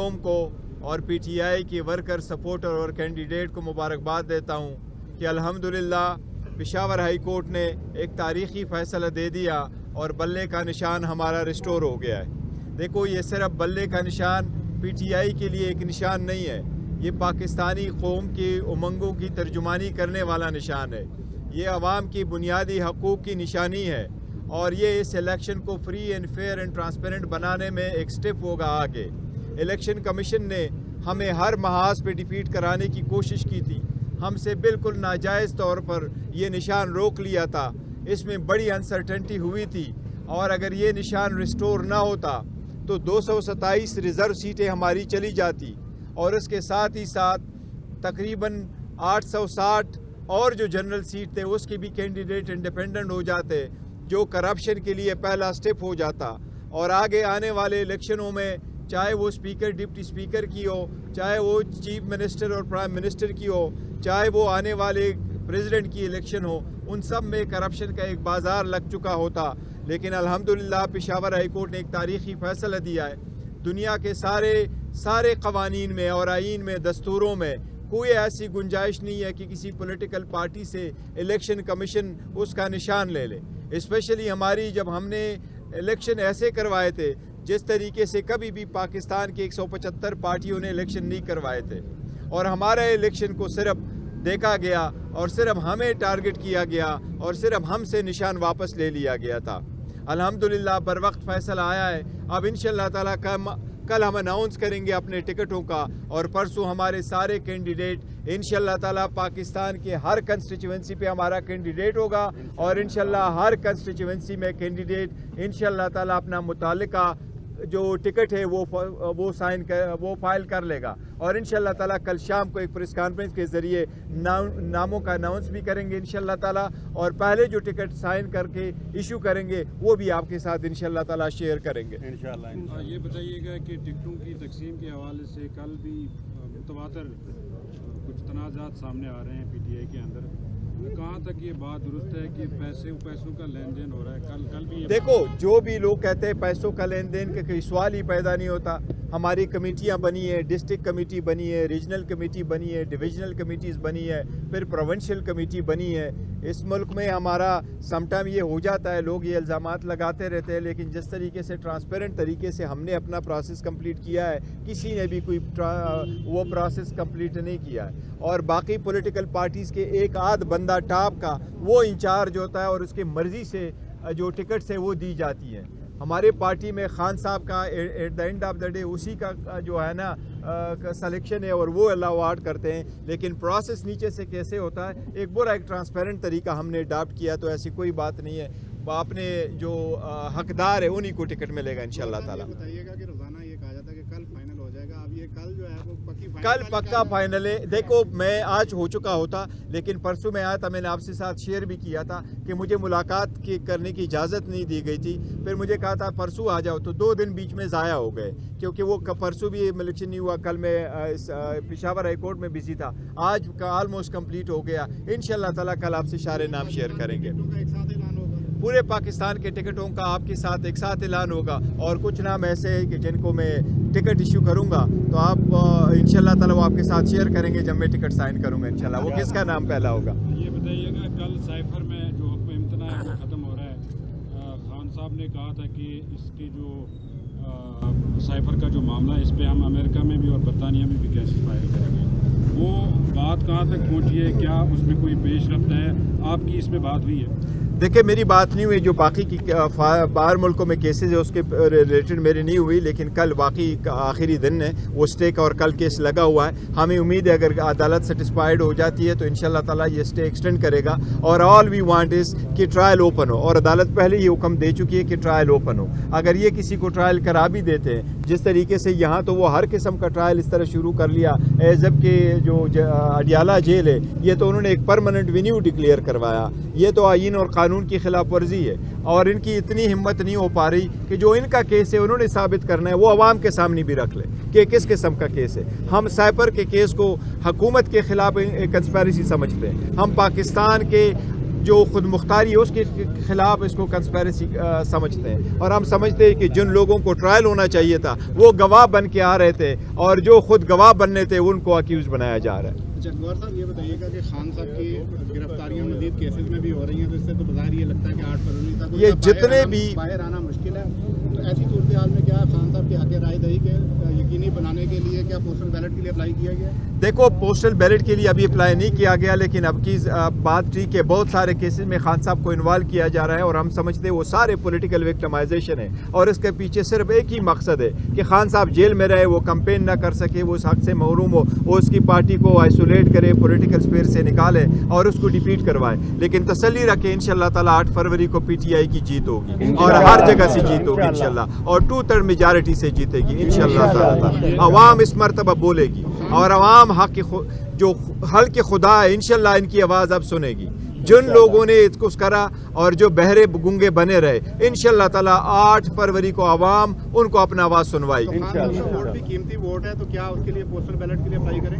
قوم کو اور پی ٹی آئی کی ورکر سپورٹر اور کینڈیڈیٹ کو مبارکباد دیتا ہوں کہ الحمدللہ پشاور ہائی کورٹ نے ایک تاریخی فیصلہ دے دیا اور بلے کا نشان ہمارا ریسٹور ہو گیا ہے۔ دیکھو یہ صرف بلے کا نشان پی ٹی آئی کے لیے ایک نشان نہیں ہے، یہ پاکستانی قوم کی امنگوں کی ترجمانی کرنے والا نشان ہے، یہ عوام کی بنیادی حقوق کی نشانی ہے اور یہ اس الیکشن کو free and fair and transparent بنانے میں ایک سٹیپ ہوگا آگے۔ الیکشن کمیشن نے ہمیں ہر محاذ پہ ڈیفیٹ کرانے کی کوشش کی تھی، ہم سے بالکل ناجائز طور پر یہ نشان روک لیا تھا، اس میں بڑی انسرٹنٹی ہوئی تھی اور اگر یہ نشان ریسٹور نہ ہوتا تو 227 ریزرو سیٹیں ہماری چلی جاتی اور اس کے ساتھ ہی ساتھ تقریباً 860 اور جو جنرل سیٹ تھے اس کے بھی کینڈیڈیٹ انڈیپینڈنٹ ہو جاتے، جو کرپشن کے لیے پہلا سٹیپ ہو جاتا اور آگے آنے والے الیکشنوں میں چاہے وہ اسپیکر ڈپٹی اسپیکر کی ہو، چاہے وہ چیف منسٹر اور پرائم منسٹر کی ہو، چاہے وہ آنے والے پریزیڈنٹ کی الیکشن ہو، ان سب میں کرپشن کا ایک بازار لگ چکا ہوتا۔ لیکن الحمدللہ پشاور ہائی کورٹ نے ایک تاریخی فیصلہ دیا ہے، دنیا کے سارے قوانین میں اور آئین میں دستوروں میں کوئی ایسی گنجائش نہیں ہے کہ کسی پولیٹیکل پارٹی سے الیکشن کمیشن اس کا نشان لے لے۔ اسپیشلی ہماری جب ہم نے الیکشن ایسے کروائے تھے جس طریقے سے کبھی بھی پاکستان کے 175 پارٹیوں نے الیکشن نہیں کروائے تھے اور ہمارے الیکشن کو صرف دیکھا گیا اور صرف ہمیں ٹارگٹ کیا گیا اور صرف ہم سے نشان واپس لے لیا گیا تھا۔ الحمدللہ بر وقت فیصلہ آیا ہے، اب انشاءاللہ تعالیٰ کل ہم اناؤنس کریں گے اپنے ٹکٹوں کا اور پرسوں ہمارے سارے کینڈیڈیٹ انشاءاللہ تعالیٰ پاکستان کے ہر کنسٹیچوئنسی پہ ہمارا کینڈیڈیٹ ہوگا اور انشاءاللہ ہر کنسٹیچوئنسی میں کینڈیڈیٹ انشاءاللہ تعالیٰ اپنا متعلقہ جو ٹکٹ ہے وہ فائل کر لے گا اور انشاءاللہ تعالیٰ کل شام کو ایک پریس کانفرنس کے ذریعے ناموں کا اناؤنس بھی کریں گے انشاءاللہ تعالیٰ اور پہلے جو ٹکٹ سائن کر کے ایشو کریں گے وہ بھی آپ کے ساتھ انشاءاللہ تعالیٰ شیئر کریں گے انشاءاللہ۔ یہ بتائیے گا کہ ٹکٹوں کی تقسیم کے حوالے سے کل بھی متواتر کچھ تنازعات سامنے آ رہے ہیں پی ٹی آئی کے اندر، کہاں تک یہ بات درست ہے کہ پیسوں کا لین دین ہو رہا ہے؟ کل بھی دیکھو جو بھی لوگ کہتے ہیں پیسوں کا لین دین کا کوئی سوال ہی پیدا نہیں ہوتا، ہماری کمیٹیاں بنی ہیں، ڈسٹرکٹ کمیٹی بنی ہے، ریجنل کمیٹی بنی ہے، ڈویژنل کمیٹیز بنی ہے، پھر پروونشل کمیٹی بنی ہے۔ اس ملک میں ہمارا سم ٹائم یہ ہو جاتا ہے، لوگ یہ الزامات لگاتے رہتے ہیں، لیکن جس طریقے سے ٹرانسپیرنٹ طریقے سے ہم نے اپنا پروسیس کمپلیٹ کیا ہے کسی نے بھی کوئی وہ پروسیس کمپلیٹ نہیں کیا ہے اور باقی پولیٹیکل پارٹیز کے ایک آدھ بندہ ٹاپ کا وہ انچارج ہوتا ہے اور اس کے مرضی سے جو ٹکٹس ہے وہ دی جاتی ہیں۔ ہمارے پارٹی میں خان صاحب کا at the end of the day اسی کا جو ہے نا سلیکشن ہے اور وہ الاؤڈ کرتے ہیں، لیکن پروسیس نیچے سے کیسے ہوتا ہے ایک برا ایک ٹرانسپیرنٹ طریقہ ہم نے اڈاپٹ کیا، تو ایسی کوئی بات نہیں ہے، اپنے جو حقدار ہے انہی کو ٹکٹ ملے گا انشاءاللہ تعالیٰ۔ بتائیے گا کہ روزانہ یہ کہا جاتا ہے کہ کل فائنل ہو جائے گا، اب یہ کل جو ہے وہ کل پکا فائنل ہے۔ دیکھو میں آج ہو چکا ہوتا لیکن پرسوں میں آیا تھا، میں نے آپ سے ساتھ شیئر بھی کیا تھا کہ مجھے ملاقات کرنے کی اجازت نہیں دی گئی تھی، پھر مجھے کہا تھا پرسوں آ جاؤ، تو 2 دن بیچ میں ضائع ہو گئے کیونکہ وہ پرسوں بھی الیکشن نہیں ہوا، کل میں پشاور ہائی کورٹ میں بزی تھا، آج کا آلموسٹ کمپلیٹ ہو گیا۔ انشاءاللہ تعالیٰ کل آپ سے شارے نام شیئر کریں گے، پورے پاکستان کے ٹکٹوں کا آپ کے ساتھ ایک ساتھ اعلان ہوگا اور کچھ نام ایسے ہیں کہ جن کو میں ٹکٹ ایشو کروں گا تو آپ انشاءاللہ تعالیٰ وہ آپ کے ساتھ شیئر کریں گے جب میں ٹکٹ سائن کروں گا انشاءاللہ، وہ کس کا نام پہلا ہوگا۔ یہ بتائیے گا کل سائفر میں جو حکم امتناع ہے وہ ختم ہو رہا ہے، خان صاحب نے کہا تھا کہ اس کی جو سائفر کا جو معاملہ ہے اس پہ ہم امریکہ میں بھی اور برطانیہ میں بھی کیسز فائل کریں گے، وہ بات کہاں تک پہنچی ہے؟ کیا اس میں کوئی پیش رفت ہے؟ آپ کی اس میں بات ہوئی ہے؟ دیکھیں میری بات نہیں ہوئی، جو باقی کی باہر ملکوں میں کیسز ہے اس کے ریلیٹڈ میری نہیں ہوئی، لیکن کل باقی آخری دن ہے، وہ سٹے کا اور کل کیس لگا ہوا ہے، ہمیں امید ہے اگر عدالت سیٹسفائیڈ ہو جاتی ہے تو انشاءاللہ تعالیٰ یہ سٹے ایکسٹینڈ کرے گا اور آل وی وانٹ از کہ ٹرائل اوپن ہو، اور عدالت پہلے یہ حکم دے چکی ہے کہ ٹرائل اوپن ہو۔ اگر یہ کسی کو ٹرائل کرا بھی دیتے ہیں جس طریقے سے یہاں تو وہ ہر قسم کا ٹرائل اس طرح شروع کر لیا، ایزب کے جو اڈیالہ جیل ہے یہ تو انہوں نے ایک پرماننٹ وینیو ڈکلیئر کروایا، یہ تو آئین اور قانون کی خلاف ورزی ہے اور ان کی اتنی ہمت نہیں ہو پا رہی کہ جو ان کا کیس ہے انہوں نے ثابت کرنا ہے وہ عوام کے سامنے بھی رکھ لے کہ کس قسم کا کیس ہے۔ ہم سائپر کے کیس کو حکومت کے خلاف کنسپیریسی سمجھتے ہیں، ہم پاکستان کے جو خود مختاری ہے اس کے خلاف اس کو کنسپیرسی سمجھتے ہیں، اور ہم سمجھتے ہیں کہ جن لوگوں کو ٹرائل ہونا چاہیے تھا وہ گواہ بن کے آ رہے تھے، اور جو خود گواہ بننے تھے ان کو اکیوز بنایا جا رہا ہے۔ اچھا گور صاحب یہ بتائیے گا کہ خان صاحب کی گرفتاریاں مزید کیسز میں بھی ہو رہی ہیں، تو اس سے تو بظاہر یہ لگتا ہے کہ 8 فروری تک یہ جتنے بھی باہر آنا مشکل ہے، تو ایسی صورتحال میں کیا خان صاحب کے حق رائے دہی کے یقینی بنانے کے لیے کیا پوسٹل بیلٹ کے لیے اپلائی کیا گیا؟ دیکھو پوسٹل بیلٹ کے لیے ابھی اپلائی نہیں کیا گیا، لیکن اب کی بات تھی کہ بہت سارے کیسز میں خان صاحب کو انوالو کیا جا رہا ہے، اور ہم سمجھتے ہیں وہ سارے پولیٹیکل وکٹمائزیشن ہے، اور اس کے پیچھے صرف ایک ہی مقصد ہے کہ خان صاحب جیل میں رہے، وہ کمپین نہ کر سکے، وہ اس حق سے محروم ہو، وہ اس کی پارٹی کو آئسولیٹ کرے، پولیٹیکل اسپیئر سے نکالے اور اس کو ڈیفیٹ کروائے۔ لیکن تسلی رکھے انشاءاللہ تعالی 8 فروری کو پی ٹی آئی کی جیت ہوگی، اور ہر جگہ سے جیت ہوگی انشاءاللہ، اور 2/3 میجارٹی سے جیتے گی انشاءاللہ تعالی۔ عوام اس مرتبہ بولے گی، اور عوام حق جو حل کے خدا ہے انشاءاللہ ان کی آواز اب سنے گی۔ جن لوگوں نے اس کو کرا اور جو بہرے گنگے بنے رہے، انشاءاللہ تعالی 8 فروری کو عوام ان کو اپنا آواز سنوائے گی۔ خان صاحب کا ووٹ بھی قیمتی ووٹ ہے، تو کیا اس کے لیے پوسٹل بیلٹ کے لیے اپلائی کریں گے؟